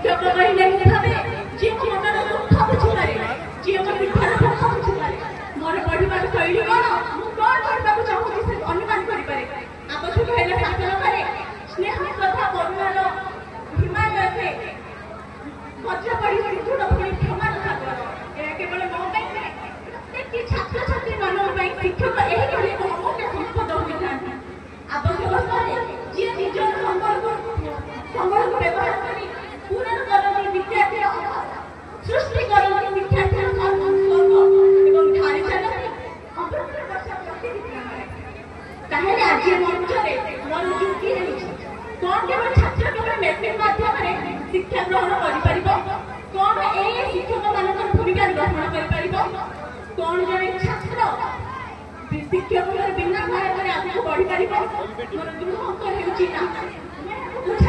शिक्षक कहले भावे जे मनर दुख बुझिपारे जे मन विद्यार दुख बुझिपारे मोर पढ़िबार शैली कौन मु कौन पढ़ा चाहूँ से अनुमान करें आवश्यक है शासन करे स्नेह श्रद्धा करुणार हिमालय से वज्र पढ़ी दृढ़ पढ़ी क्षमा सागर केवल मो प्रत्येक छात्र छात्री मान शिक्षक यही अमूल्य संपद होता है आवश्यक स्थले जी निजर संबल को व्यवहार करी पूर्ण करती विद्यार्थी सृष्टि करती विद्यार्थी स्वर्ग एवं ढाली चलती अप्रत्यक्ष वर्षा प्रति विद्यालय आज मंचरे मोर युक्ति कौन केवल छात्र केवल मेट्रिक माध्यम शिक्षा ग्रहण कर कौन ए शिक्षक मान भूमिका ग्रहण कर कौन जड़े छात्र शिक्षक बिना सहायता आगे बढ़ी पार मोर दृढ़ अंतर हो